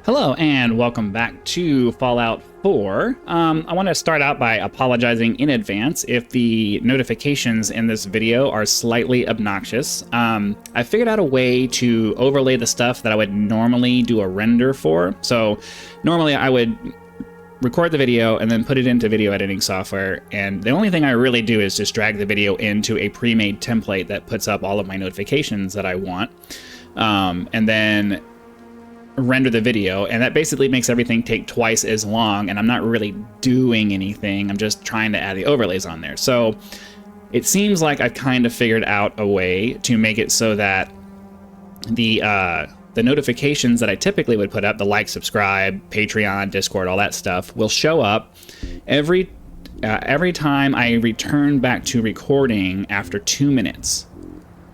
Hello and welcome back to Fallout 4. I want to start out by apologizing in advance if the notifications in this video are slightly obnoxious. I figured out a way to overlay the stuff that I would normally do a render for. So normally I would record the video and then put it into video editing software, and the only thing I really do is just drag the video into a pre-made template that puts up all of my notifications that I want, and then render the video, and that basically makes everything take twice as long, and I'm not really doing anything. I'm just trying to add the overlays on there. So it seems like I've kind of figured out a way to make it so that the notifications that I typically would put up, the like, subscribe, Patreon, Discord, all that stuff, will show up every time I return back to recording after 2 minutes.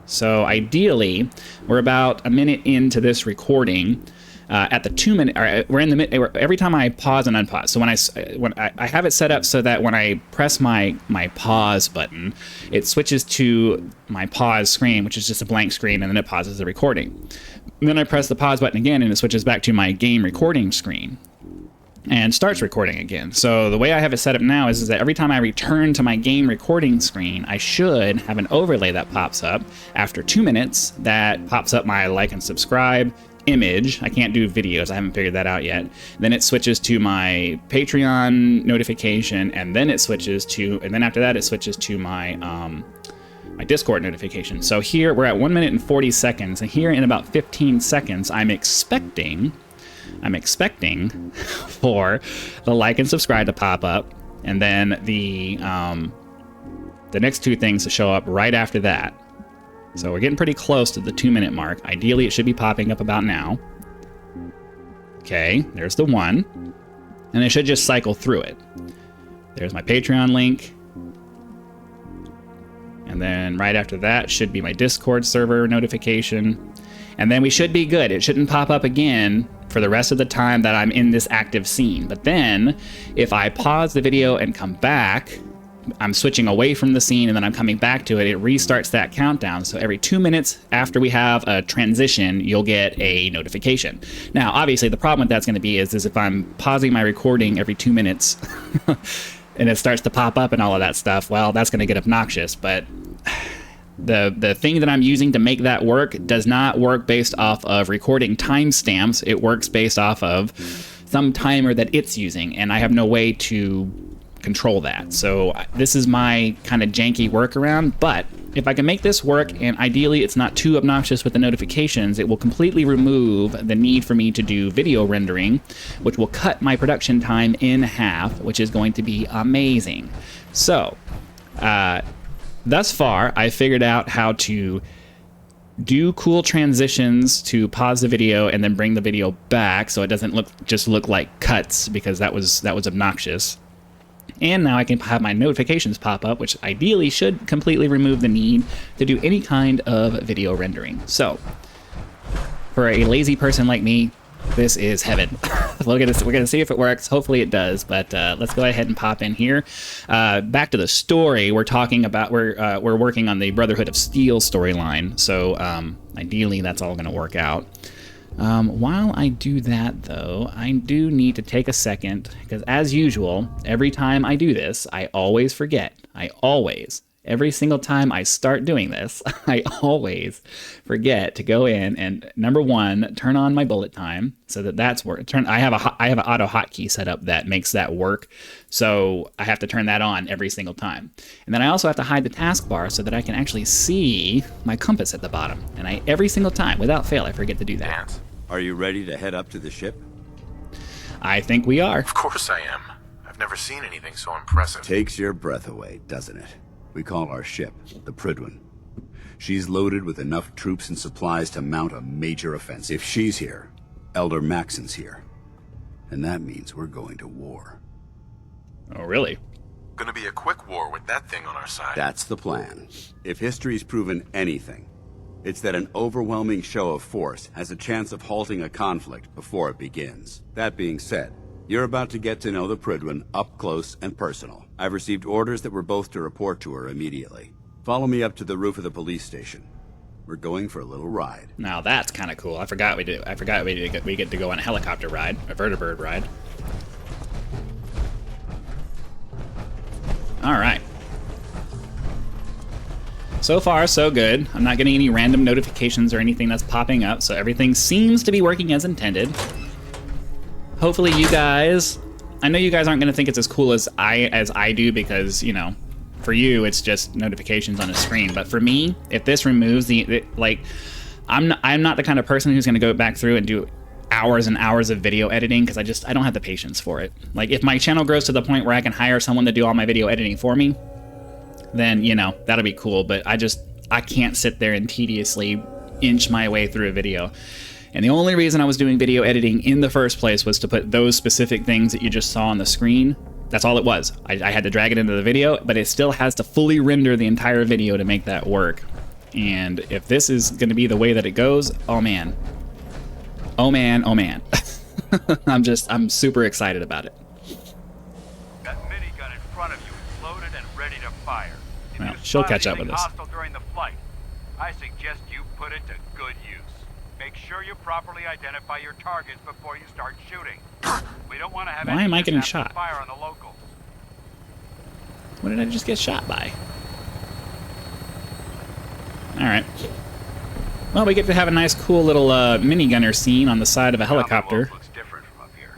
So ideally, we're about a minute into this recording. At the 2 minute, we're in the mid. Every time I pause and unpause. So when I have it set up so that when I press my pause button, it switches to my pause screen, which is just a blank screen, and then it pauses the recording. And then I press the pause button again, and it switches back to my game recording screen and starts recording again. So the way I have it set up now is that every time I return to my game recording screen, I should have an overlay that pops up after 2 minutes that pops up my like and subscribe image. I can't do videos, I haven't figured that out yet. Then it switches to my Patreon notification, and then after that it switches to my my Discord notification. So here we're at 1 minute and 40 seconds, and here in about 15 seconds I'm expecting for the like and subscribe to pop up, and then the next two things to show up right after that. So we're getting pretty close to the 2 minute mark. Ideally, it should be popping up about now. Okay, there's the one. And it should just cycle through it. There's my Patreon link. And then right after that should be my Discord server notification. And then we should be good. It shouldn't pop up again for the rest of the time that I'm in this active scene. But then, if I pause the video and come back, I'm switching away from the scene and then I'm coming back to it, it restarts that countdown. So every 2 minutes after we have a transition, you'll get a notification. Now, obviously, the problem with that's going to be is if I'm pausing my recording every 2 minutes and it starts to pop up and all of that stuff, well, that's going to get obnoxious. But the thing that I'm using to make that work does not work based off of recording timestamps. It works based off of some timer that it's using, and I have no way to control that. So this is my kind of janky workaround, but if I can make this work, and ideally it's not too obnoxious with the notifications, it will completely remove the need for me to do video rendering, which will cut my production time in half, which is going to be amazing. So thus far, I figured out how to do cool transitions to pause the video and then bring the video back so it doesn't look like cuts, because that was obnoxious. And now I can have my notifications pop up, which ideally should completely remove the need to do any kind of video rendering. So, for a lazy person like me, this is heaven. We're gonna see if it works. Hopefully it does. But let's go ahead and pop in here. Back to the story. We're working on the Brotherhood of Steel storyline. So ideally that's all gonna work out. While I do that, though, I do need to take a second, because as usual, every time I do this, I always forget. Every single time I start doing this, I always forget to go in and, number one, turn on my bullet time so that's work. I have an auto hotkey set up that makes that work, so I have to turn that on every single time. And then I also have to hide the taskbar so that I can actually see my compass at the bottom. And every single time, without fail, I forget to do that. Are you ready to head up to the ship? I think we are. Of course I am. I've never seen anything so impressive. Takes your breath away, doesn't it? We call our ship the Prydwen. She's loaded with enough troops and supplies to mount a major offensive. If she's here, Elder Maxon's here. And that means we're going to war. Oh, really? Gonna be a quick war with that thing on our side. That's the plan. If history's proven anything, it's that an overwhelming show of force has a chance of halting a conflict before it begins. That being said, you're about to get to know the Prydwen up close and personal. I've received orders that we're both to report to her immediately. Follow me up to the roof of the police station. We're going for a little ride. Now that's kind of cool. I forgot we get to go on a helicopter ride, a vertibird ride. All right. So far, so good. I'm not getting any random notifications or anything that's popping up, so everything seems to be working as intended. Hopefully you guys... I know you guys aren't going to think it's as cool as I do because, you know, for you it's just notifications on a screen. But for me, if this removes like, I'm not the kind of person who's going to go back through and do hours and hours of video editing because I don't have the patience for it. Like, if my channel grows to the point where I can hire someone to do all my video editing for me, then, you know, that'll be cool. But I can't sit there and tediously inch my way through a video. And the only reason I was doing video editing in the first place was to put those specific things that you just saw on the screen. That's all it was. I had to drag it into the video, but it still has to fully render the entire video to make that work. And if this is going to be the way that it goes, oh man. Oh man, oh man. I'm super excited about it. That minigun in front of you is loaded and ready to fire. If Well, you she'll spot catch up anything with us. hostile during the flight, I suggest you put it to good use. Make sure you properly identify your targets before you start shooting. We don't want to have Why am I getting mishaps shot? with fire on the locals. What did I just get shot by? Alright. Well, we get to have a nice, cool little minigunner scene on the side of a helicopter. Commonwealth looks different from up here,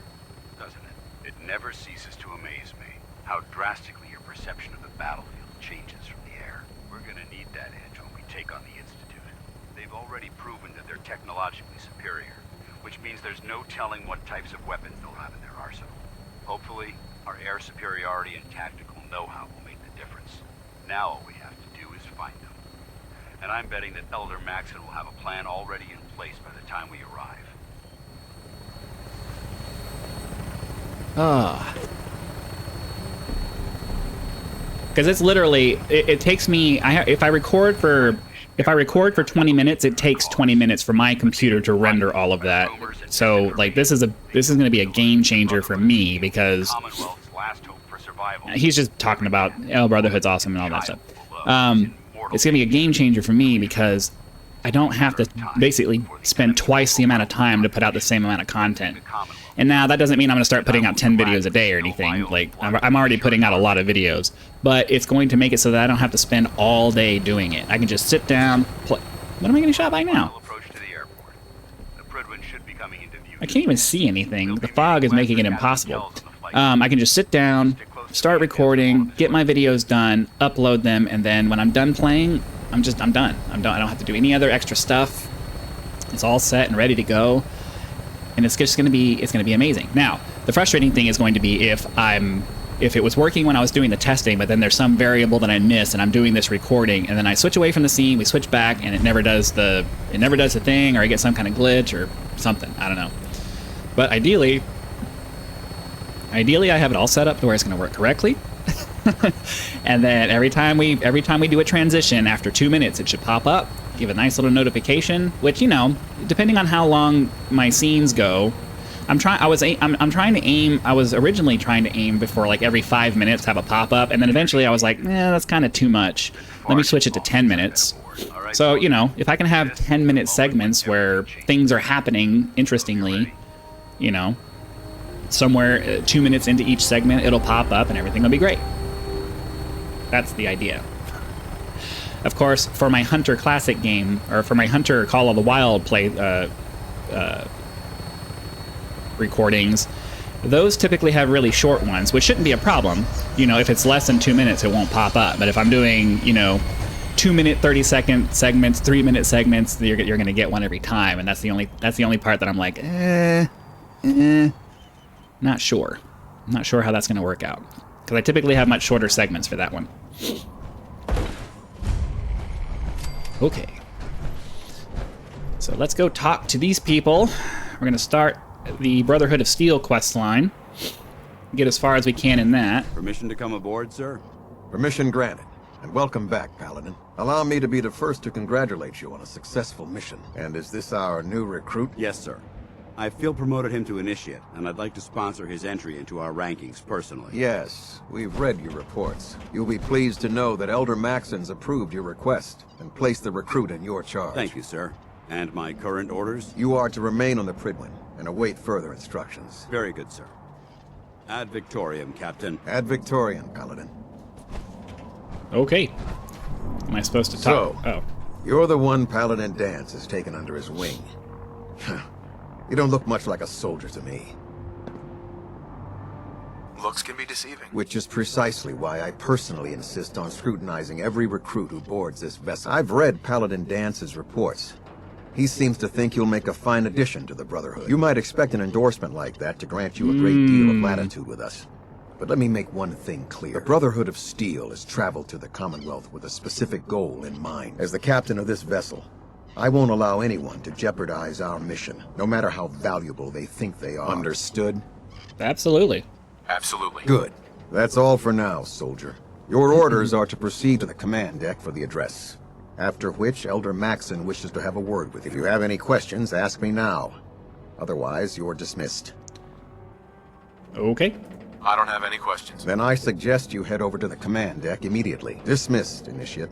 doesn't it? It never ceases to amaze me how drastically your perception of the battlefield changes from the air. We're gonna need that edge when we take on the Institute. They've already proven that they're technologically superior, which means there's no telling what types of weapons they'll have in their arsenal. Hopefully, our air superiority and tactical know-how will make the difference. Now all we have to do is find them. And I'm betting that Elder Maxon will have a plan already in place by the time we arrive. Because it's literally, it takes me, if I record for 20 minutes, it takes 20 minutes for my computer to render all of that. So, like, this is going to be a game changer for me because Commonwealth's last hope for survival. he's just talking about, oh, Brotherhood's awesome and all that stuff. It's going to be a game changer for me because I don't have to basically spend twice the amount of time to put out the same amount of content. And now that doesn't mean I'm going to start putting out 10 videos a day or anything. Like, I'm already putting out a lot of videos. But it's going to make it so that I don't have to spend all day doing it. I can just sit down, play. What am I getting shot by now? I can't even see anything. The fog is making it impossible. I can just sit down, start recording, get my videos done, upload them, and then when I'm done playing, I'm done. I don't have to do any other extra stuff. It's all set and ready to go. And it's just going to be amazing. Now, the frustrating thing is going to be if it was working when I was doing the testing, but then there's some variable that I miss and I'm doing this recording and then I switch away from the scene, we switch back and it never does the thing, or I get some kind of glitch or something. I don't know. But ideally I have it all set up to where it's going to work correctly. And then every time we do a transition after 2 minutes, it should pop up, give a nice little notification, which, you know, depending on how long my scenes go, I was originally trying to aim before, like, every 5 minutes have a pop-up, and then eventually I was like, that's kind of too much. Let me switch it to 10 minutes. So, you know, if I can have 10-minute segments where things are happening interestingly, you know, somewhere 2 minutes into each segment, it'll pop up and everything will be great. That's the idea. Of course, for my Hunter Classic game, or for my Hunter Call of the Wild recordings, those typically have really short ones, which shouldn't be a problem. You know, if it's less than 2 minutes, it won't pop up. But if I'm doing, you know, 2-minute, 30-second segments, 3-minute segments, you're going to get one every time, and that's the only part that I'm like, not sure. I'm not sure how that's going to work out, because I typically have much shorter segments for that one. Okay. So let's go talk to these people. We're going to start the Brotherhood of Steel quest line. Get as far as we can in that. Permission to come aboard, sir? Permission granted. And welcome back, Paladin. Allow me to be the first to congratulate you on a successful mission. And is this our new recruit? Yes, sir. I feel promoted him to initiate, and I'd like to sponsor his entry into our rankings personally. Yes, we've read your reports. You'll be pleased to know that Elder Maxon's approved your request and placed the recruit in your charge. Thank you, sir. And my current orders? You are to remain on the Prydwen and await further instructions. Very good, sir. Ad Victoriam, Captain. Ad Victoriam, Paladin. Okay. Am I supposed to talk? So, Oh. you're the one Paladin Dance has taken under his wing. You don't look much like a soldier to me. Looks can be deceiving. Which is precisely why I personally insist on scrutinizing every recruit who boards this vessel. I've read Paladin Dance's reports. He seems to think you'll make a fine addition to the Brotherhood. You might expect an endorsement like that to grant you a great deal of latitude with us. But let me make one thing clear. The Brotherhood of Steel has traveled to the Commonwealth with a specific goal in mind. As the captain of this vessel, I won't allow anyone to jeopardize our mission, no matter how valuable they think they are. Understood? Absolutely. Absolutely. Good. That's all for now, soldier. Your orders are to proceed to the command deck for the address. After which, Elder Maxon wishes to have a word with you. If you have any questions, ask me now. Otherwise, you're dismissed. Okay. I don't have any questions. Then I suggest you head over to the command deck immediately. Dismissed, Initiate.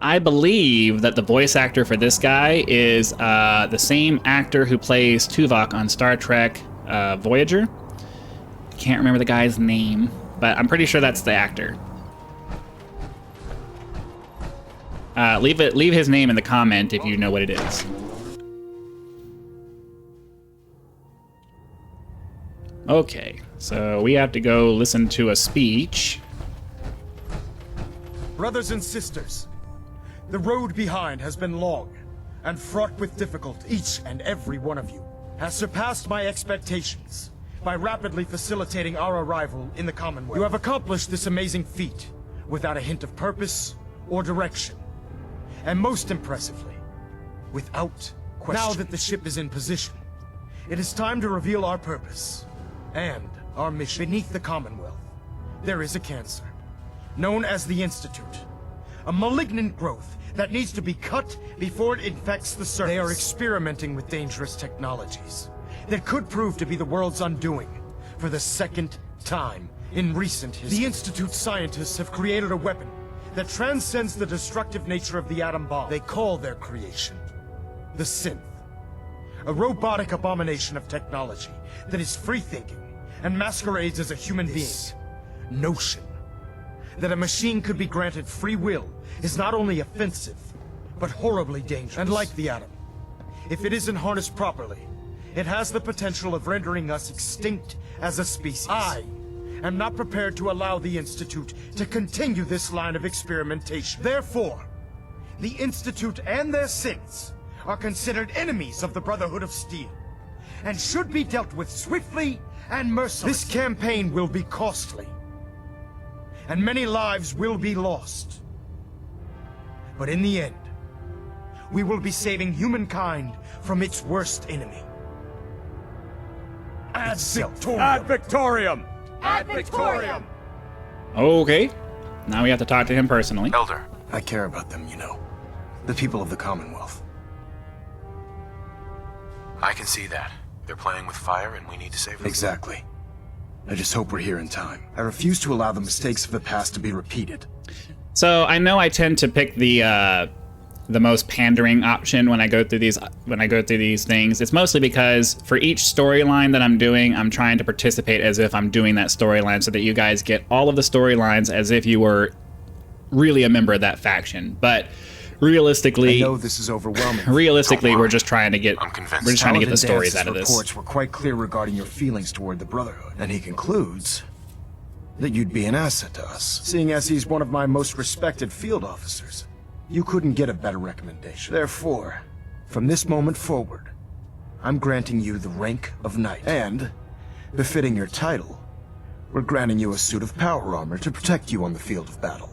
I believe that the voice actor for this guy is the same actor who plays Tuvok on Star Trek Voyager. Can't remember the guy's name, but I'm pretty sure that's the actor. Leave his name in the comment if you know what it is. Okay, so we have to go listen to a speech. Brothers and sisters, the road behind has been long and fraught with difficulty. Each and every one of you has surpassed my expectations by rapidly facilitating our arrival in the Commonwealth. You have accomplished this amazing feat without a hint of purpose or direction. And most impressively, without question. Now that the ship is in position, it is time to reveal our purpose and our mission. Beneath the Commonwealth, there is a cancer, known as the Institute. A malignant growth that needs to be cut before it infects the surface. They are experimenting with dangerous technologies that could prove to be the world's undoing for the second time in recent history. The Institute's scientists have created a weapon that transcends the destructive nature of the atom bomb. They call their creation the Synth, a robotic abomination of technology that is free-thinking and masquerades as a human being. Notion that a machine could be granted free will is not only offensive, but horribly dangerous. And like the atom, if it isn't harnessed properly, it has the potential of rendering us extinct as a species. I am not prepared to allow the Institute to continue this line of experimentation. Therefore, the Institute and their synths are considered enemies of the Brotherhood of Steel, and should be dealt with swiftly and mercilessly. This campaign will be costly, and many lives will be lost. But in the end, we will be saving humankind from its worst enemy. Ad Victoriam! Ad Victoriam! Ad Victoriam! Okay. Now we have to talk to him personally. Elder, I care about them, you know. The people of the Commonwealth. I can see that. They're playing with fire and we need to save them. Exactly. I just hope we're here in time. I refuse to allow the mistakes of the past to be repeated. So I know I tend to pick the most pandering option when I go through these things. It's mostly because for each storyline that I'm doing, I'm trying to participate as if I'm doing that storyline so that you guys get all of the storylines as if you were really a member of that faction. But realistically, I know this is overwhelming. Realistically, we're just trying to get I'm convinced. we're just trying to get the Paladin stories Dance's out of this. reports were quite clear regarding your feelings toward the Brotherhood, and he concludes that you'd be an asset to us. Seeing as he's one of my most respected field officers, you couldn't get a better recommendation. Therefore, from this moment forward, I'm granting you the rank of Knight. And, befitting your title, we're granting you a suit of power armor to protect you on the field of battle.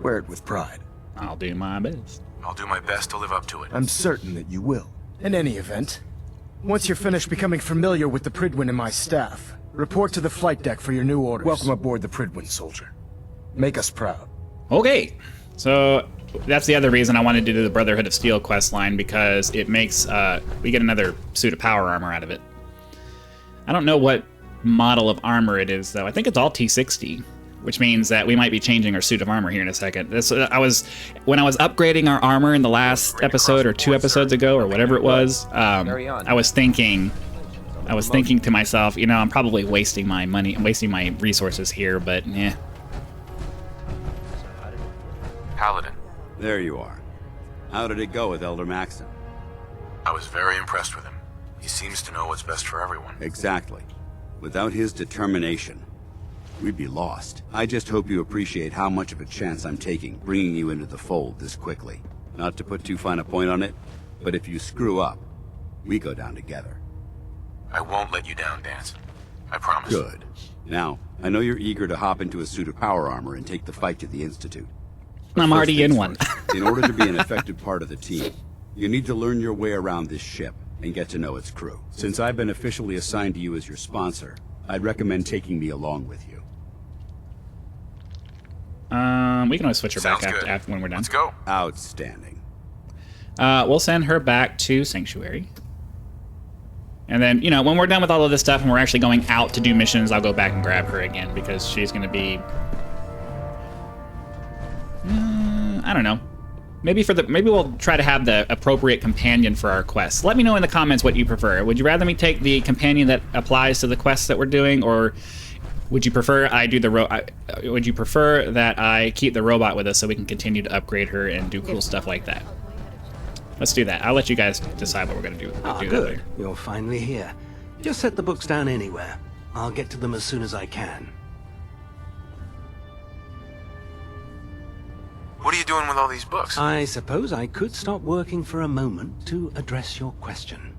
Wear it with pride. I'll do my best. I'll do my best to live up to it. I'm certain that you will. In any event, once you're finished becoming familiar with the Prydwen and my staff, report to the flight deck for your new orders. Welcome aboard the Prydwen, soldier. Make us proud. Okay, so that's the other reason I wanted to do the Brotherhood of Steel quest line, because it makes we get another suit of power armor out of it. I don't know what model of armor it is, though. I think it's all T60, which means that we might be changing our suit of armor here in a second. When I was upgrading our armor in the last episode or 2 episodes ago or whatever it was, I was thinking to myself, you know, I'm probably wasting my money, I'm wasting my resources here, but yeah. Paladin. There you are. How did it go with Elder Maxon? I was very impressed with him. He seems to know what's best for everyone. Exactly. Without his determination, we'd be lost. I just hope you appreciate how much of a chance I'm taking bringing you into the fold this quickly. Not to put too fine a point on it, but if you screw up, we go down together. I won't let you down, Dance. I promise. Good. Now, I know you're eager to hop into a suit of power armor and take the fight to the Institute. I'm already in one. In order to be an effective part of the team, you need to learn your way around this ship and get to know its crew. Since I've been officially assigned to you as your sponsor, I'd recommend taking me along with you. We can always switch her back Sounds good. after when we're done. Let's go. Outstanding. We'll send her back to Sanctuary. And then, you know, when we're done with all of this stuff and we're actually going out to do missions, I'll go back and grab her again, because she's going to be... I don't know. Maybe we'll try to have the appropriate companion for our quests. Let me know in the comments what you prefer. Would you rather me take the companion that applies to the quests that we're doing, or would you prefer would you prefer that I keep the robot with us so we can continue to upgrade her and do cool stuff like that? Let's do that. I'll let you guys decide what we're gonna do. Good. You're finally here. Just set the books down anywhere. I'll get to them as soon as I can. What are you doing with all these books? I suppose I could stop working for a moment to address your question.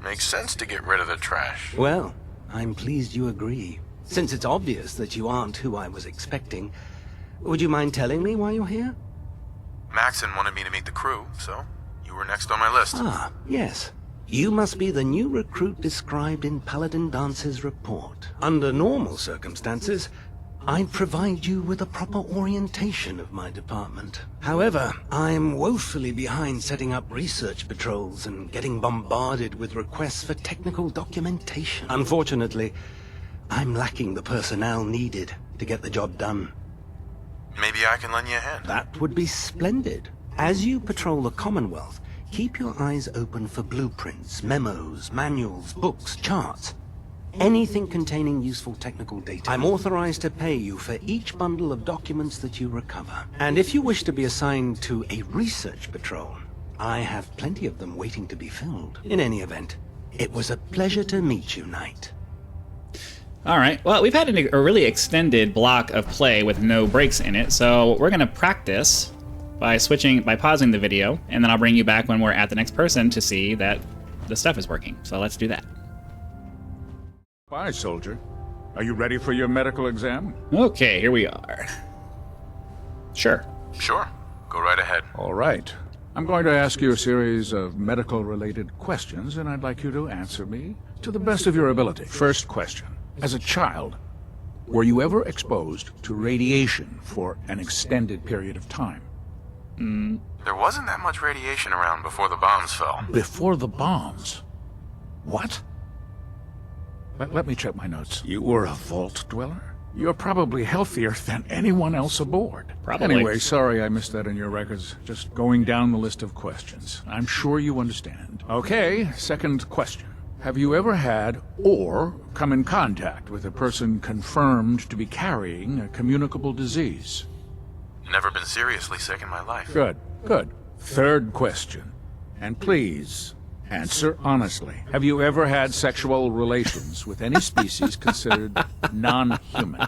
Makes sense to get rid of the trash. Well, I'm pleased you agree. Since it's obvious that you aren't who I was expecting, would you mind telling me why you're here? Maxon wanted me to meet the crew, so you were next on my list. Ah, yes. You must be the new recruit described in Paladin Dance's report. Under normal circumstances, I'd provide you with a proper orientation of my department. However, I'm woefully behind setting up research patrols and getting bombarded with requests for technical documentation. Unfortunately, I'm lacking the personnel needed to get the job done. Maybe I can lend you a hand. That would be splendid. As you patrol the Commonwealth, keep your eyes open for blueprints, memos, manuals, books, charts. Anything containing useful technical data. I'm authorized to pay you for each bundle of documents that you recover. And if you wish to be assigned to a research patrol, I have plenty of them waiting to be filled. In any event, it was a pleasure to meet you, Knight. All right. Well, we've had a really extended block of play with no breaks in it, so we're going to practice by pausing the video, and then I'll bring you back when we're at the next person to see that the stuff is working. So let's do that. Hi, soldier. Are you ready for your medical exam? Okay, here we are. Sure. Sure. Go right ahead. All right. I'm going to ask you a series of medical-related questions, and I'd like you to answer me to the best of your ability. First question. As a child, were you ever exposed to radiation for an extended period of time? There wasn't that much radiation around before the bombs fell. Before the bombs? What? Let me check my notes. You were a vault dweller? You're probably healthier than anyone else aboard. Probably. Anyway, sorry I missed that in your records. Just going down the list of questions. I'm sure you understand. Okay, second question. Have you ever had or come in contact with a person confirmed to be carrying a communicable disease? Never been seriously sick in my life. Good, good. Third question. And please, answer honestly. Have you ever had sexual relations with any species considered non-human?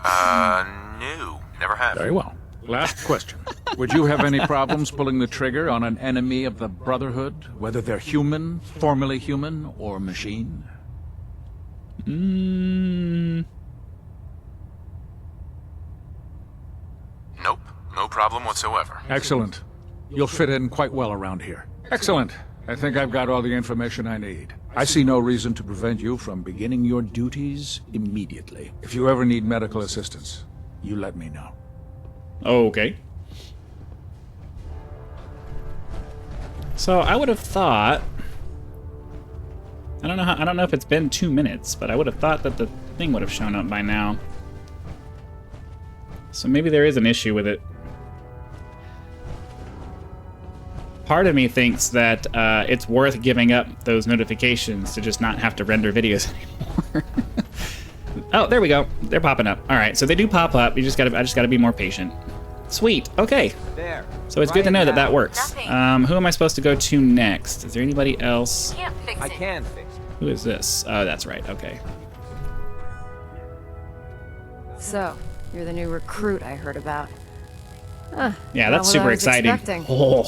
No. Never have. Very well. Last question. Would you have any problems pulling the trigger on an enemy of the Brotherhood, whether they're human, formerly human, or machine? Nope. No problem whatsoever. Excellent. You'll fit in quite well around here. Excellent. I think I've got all the information I need. I see no reason to prevent you from beginning your duties immediately. If you ever need medical assistance, you let me know. Okay. So I would have thought... I don't know if it's been 2 minutes, but I would have thought that the thing would have shown up by now. So maybe there is an issue with it. Part of me thinks that it's worth giving up those notifications to just not have to render videos anymore. Oh, there we go. They're popping up. All right, so they do pop up. I just gotta be more patient. Sweet. Okay. There. So it's good to know that that works. Who am I supposed to go to next? Is there anybody else? I can fix it. Who is this? Oh, that's right. Okay. So, you're the new recruit I heard about. Yeah, that's super exciting. Oh.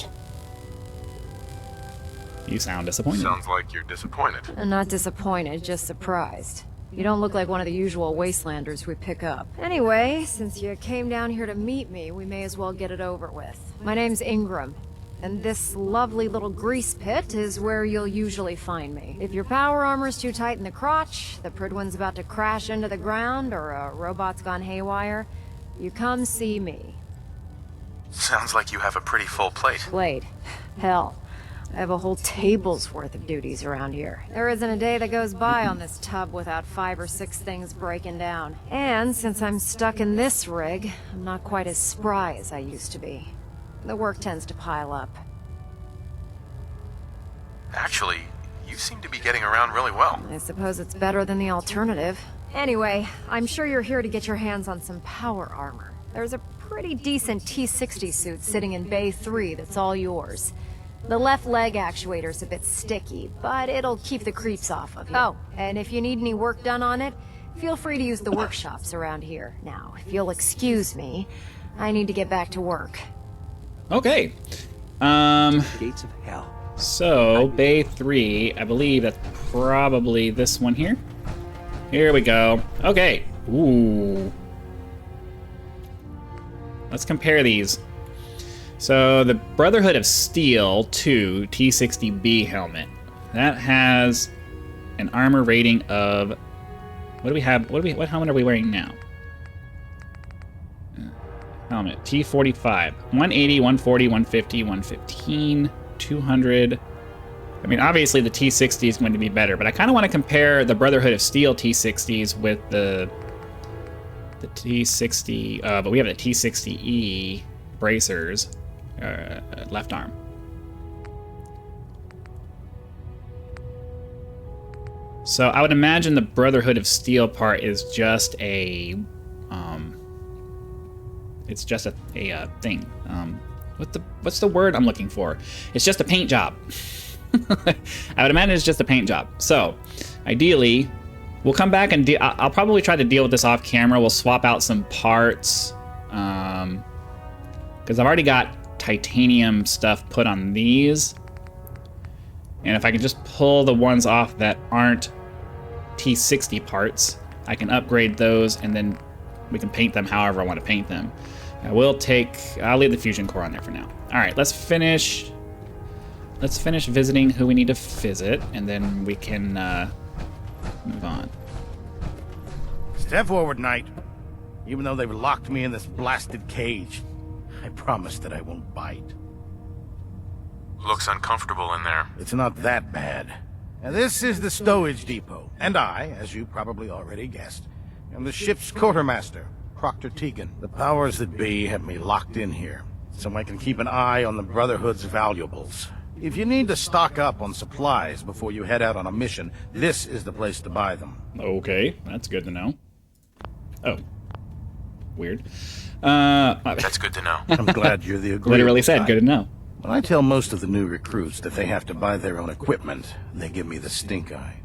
You sound disappointed. Sounds like you're disappointed. I'm not disappointed, just surprised. You don't look like one of the usual wastelanders we pick up. Anyway, since you came down here to meet me, we may as well get it over with. My name's Ingram, and this lovely little grease pit is where you'll usually find me. If your power armor's too tight in the crotch, the Pridwin's about to crash into the ground, or a robot's gone haywire, you come see me. Sounds like you have a pretty full plate. Blade. Hell. I have a whole table's worth of duties around here. There isn't a day that goes by on this tub without 5 or 6 things breaking down. And since I'm stuck in this rig, I'm not quite as spry as I used to be. The work tends to pile up. Actually, you seem to be getting around really well. I suppose it's better than the alternative. Anyway, I'm sure you're here to get your hands on some power armor. There's a pretty decent T-60 suit sitting in Bay 3 that's all yours. The left leg actuator's a bit sticky, but it'll keep the creeps off of you. Oh, and if you need any work done on it, feel free to use the workshops around here. Now, if you'll excuse me, I need to get back to work. Okay. Gates of hell. So, Bay 3, I believe that's probably this one here. Here we go. Okay. Ooh. Let's compare these. So, the Brotherhood of Steel 2 T-60B helmet. That has an armor rating of... What do we have? What helmet are we wearing now? Helmet. T-45. 180, 140, 150, 115, 200... I mean, obviously the T-60 is going to be better, but I kind of want to compare the Brotherhood of Steel T-60s with the T-60... but we have the T-60E bracers. Left arm. So I would imagine the Brotherhood of Steel part is just a it's just a thing. What's the word I'm looking for? It's just a paint job. I would imagine it's just a paint job. So ideally, we'll come back and I'll probably try to deal with this off camera. We'll swap out some parts because I've already got titanium stuff put on these, and if I can just pull the ones off that aren't T-60 parts, I can upgrade those, and then we can paint them however I want to paint them. I'll leave the fusion core on there for now. All right, let's finish visiting who we need to visit, and then we can move on. Step forward, Knight. Even though they've locked me in this blasted cage, I promise that I won't bite. Looks uncomfortable in there. It's not that bad. Now, this is the stowage depot, and I, as you probably already guessed, am the ship's quartermaster, Proctor Tegan. The powers that be have me locked in here, so I can keep an eye on the Brotherhood's valuables. If you need to stock up on supplies before you head out on a mission, this is the place to buy them. Okay, that's good to know. Oh. Weird. That's good to know. I'm glad you're the agreeable Literally said, type. good to know. When I tell most of the new recruits that they have to buy their own equipment, they give me the stink eye.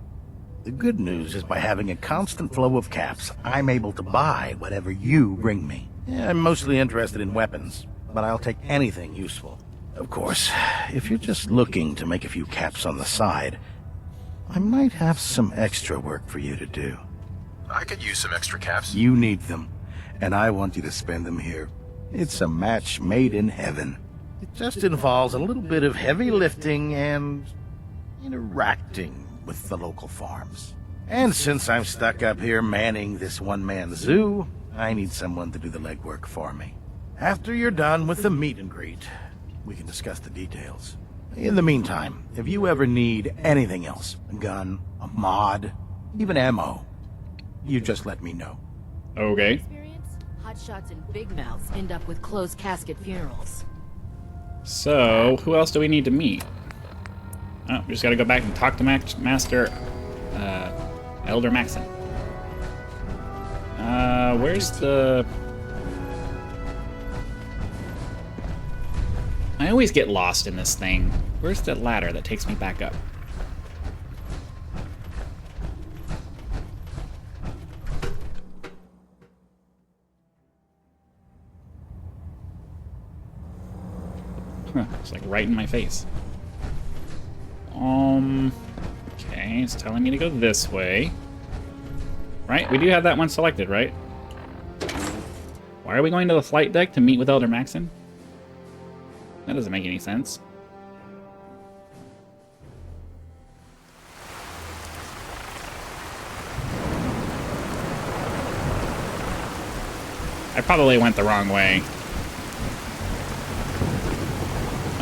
The good news is by having a constant flow of caps, I'm able to buy whatever you bring me. Yeah, I'm mostly interested in weapons, but I'll take anything useful. Of course, if you're just looking to make a few caps on the side, I might have some extra work for you to do. I could use some extra caps. You need them, and I want you to spend them here. It's a match made in heaven. It just involves a little bit of heavy lifting and interacting with the local farms. And since I'm stuck up here manning this one-man zoo, I need someone to do the legwork for me. After you're done with the meet and greet, we can discuss the details. In the meantime, if you ever need anything else, a gun, a mod, even ammo, you just let me know. Okay. Hotshots and big mouths end up with closed casket funerals. So, who else do we need to meet? Oh, we just gotta go back and talk to Master Elder Maxon. Where's the... I always get lost in this thing. Where's the ladder that takes me back up? Huh, it's like right in my face. Okay, it's telling me to go this way. Right? We do have that one selected, right? Why are we going to the flight deck to meet with Elder Maxon? That doesn't make any sense. I probably went the wrong way.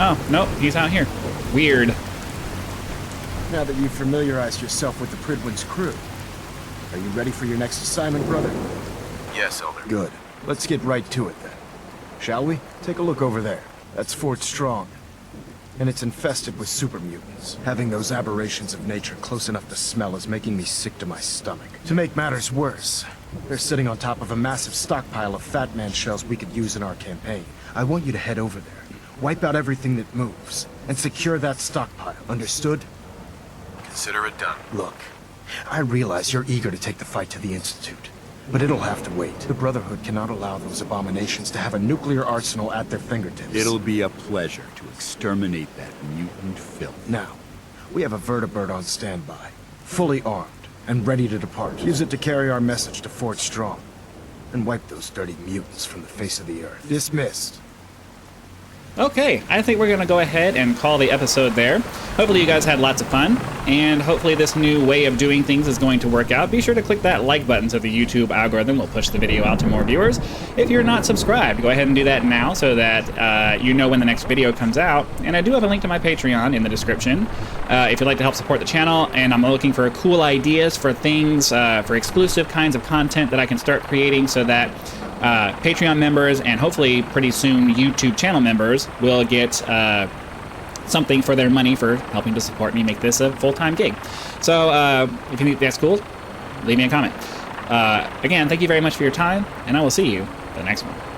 Oh, nope, he's out here. Weird. Now that you've familiarized yourself with the Prydwen's crew, are you ready for your next assignment, brother? Yes, Elder. Good. Let's get right to it then. Shall we? Take a look over there. That's Fort Strong. And it's infested with super mutants. Having those aberrations of nature close enough to smell is making me sick to my stomach. To make matters worse, they're sitting on top of a massive stockpile of Fat Man shells we could use in our campaign. I want you to head over there, wipe out everything that moves, and secure that stockpile. Understood? Consider it done. Look, I realize you're eager to take the fight to the Institute, but it'll have to wait. The Brotherhood cannot allow those abominations to have a nuclear arsenal at their fingertips. It'll be a pleasure to exterminate that mutant filth. Now, we have a vertibird on standby, fully armed and ready to depart. Use it to carry our message to Fort Strong and wipe those dirty mutants from the face of the earth. Dismissed. Okay, I think we're going to go ahead and call the episode there. Hopefully you guys had lots of fun, and hopefully this new way of doing things is going to work out. Be sure to click that like button so the YouTube algorithm will push the video out to more viewers. If you're not subscribed, go ahead and do that now so that you know when the next video comes out. And I do have a link to my Patreon in the description if you'd like to help support the channel, and I'm looking for cool ideas for things, for exclusive kinds of content that I can start creating so that Patreon members and hopefully pretty soon YouTube channel members will get something for their money for helping to support me make this a full-time gig. So if you think that's cool, leave me a comment. Again, thank you very much for your time, and I will see you the next one.